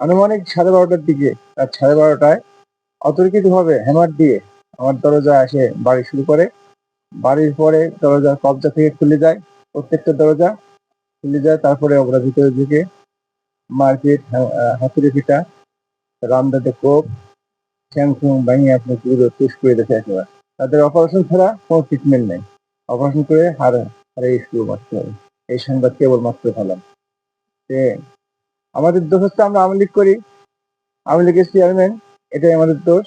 আনুমানিক 12:30টার দিকে, রাত 12:30টায় অতর্কিত ভাবে হ্যামার দিয়ে আমার দরজায় আসে বাড়ি শুরু করে। বাড়ির পরে দরজার কবজা থেকে খুলে যায়, প্রত্যেকটা দরজা খুলে যায়। তারপরে ওরা ভিতরে ঢুকে মারপিট, হাতুড়ি পিটা, রামদাতে কোপ, ঠ্যাং ভাঙিয়ে আপনি পুরো তুষ করে দেখে একেবারে। তাদের অপারেশন ছাড়া কোনো ট্রিটমেন্ট নেই। অপারেশন করে হারে স্ক্রু মারতে হবে। এই সংবাদ কেবলমাত্র পেলাম। যে আমাদের দোষ হচ্ছে আমরা আওয়ামী লীগ করি, আওয়ামী লীগের চেয়ারম্যান, এটাই আমাদের দোষ।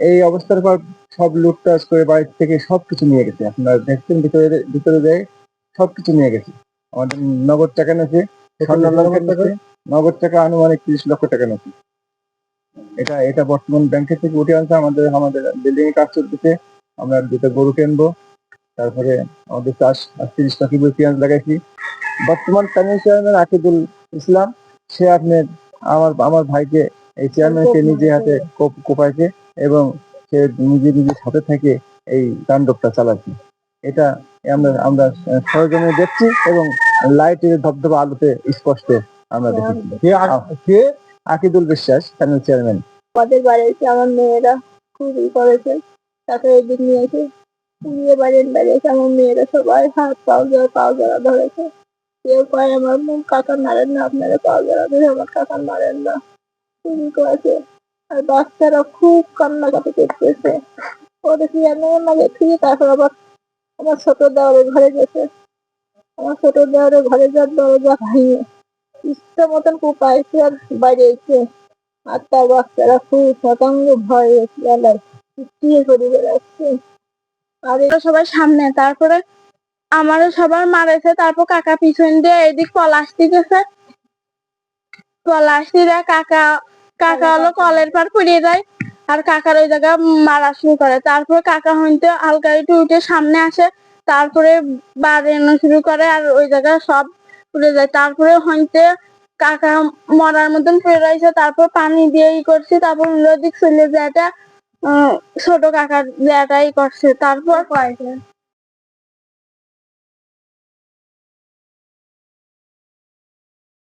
এই অবস্থার পর সব লুটতাজ করে বাড়ি থেকে সবকিছু নিয়ে গেছে। আপনারা দেখছেন ভিতরে ভিতরে যায় সবকিছু নিয়ে গেছে। আমাদের নগদ টাকা নেছে, নগদ টাকা আনুমানিক 30 লক্ষ টাকা নেছে। এটা বর্তমান ব্যাংকে থেকে উঠে আনছে। আমাদের বিল্ডিং এ কাজ চলতেছে। আমরা 2টা গরু কিনবো, তারপরে আমাদের চাষ 30 লাখ পেঁয়াজ লাগাইছি। বর্তমান প্যানেল চেয়ারম্যান আকিদুল ইসলাম, সে আপনার আমার ভাইকে, এই চেয়ারম্যানকে নিজে হাতে কোপাইছে এবং সে নিজের হাতে থেকে এই তাণ্ডবটা চালাচ্ছে। এটা আমরা সরজমিনে দেখছি এবং লাইটের ধবধবা আলোতে স্পষ্ট আমরা দেখেছি। আকিদুল বিশ্বাস, প্যানেল চেয়ারম্যান। আমাদের বাড়িতে আমার মেয়েরা চুরি করেছে, তাকে এদিক নিয়েছে, নিয়ে বাড়ির বাড়িতে আমার মেয়েরা সবাই হাত পাও জড়া ধরেছে। কেউ কয় আমার কাকা মারেন না, আপনারা পাও জড়া ধরে আমার কাকা মারেন না, চুরি করেছে। আর বাচ্চারা খুব কান্নাকাটি করতেছে। ওদের চেয়ারম্যানের মাঝে থেকে তারপর আবার আমার ছোট দেওয়ারের ঘরে গেছে। আমার ছোট দেওয়ারের ঘরে যার দরজা ভাঙিয়ে ইচ্ছা মতন কোপাইছে আর বাইরে এসে। আর তার বাচ্চারা খুব শতাঙ্গ ভয়ে বেলায় চিৎকিয়ে করে বেড়াচ্ছে। আর এটা সবাই সামনে, তারপরে আমারও সবার মারেছে। তারপর কাকা পিছন দিয়ে এদিক পলাশ দিতেছে, পলাশ দিয়ে কাকা হলো কলের পার পড়িয়ে যায় আর কাকার ওই জায়গায় মারা শুরু করে। তারপর কাকা হইতে হালকা একটু উঠে সামনে আসে, তারপরে বাড়ানো শুরু করে আর ওই জায়গায় সব উড়ে যায়। তারপরে হইতে কাকা মরার মতন পড়ে রয়েছে। তারপর পানি দিয়ে করছি, তারপর অন্য দিক চলে যায় ছোট কাকার জায়গাটাই করছে। তারপর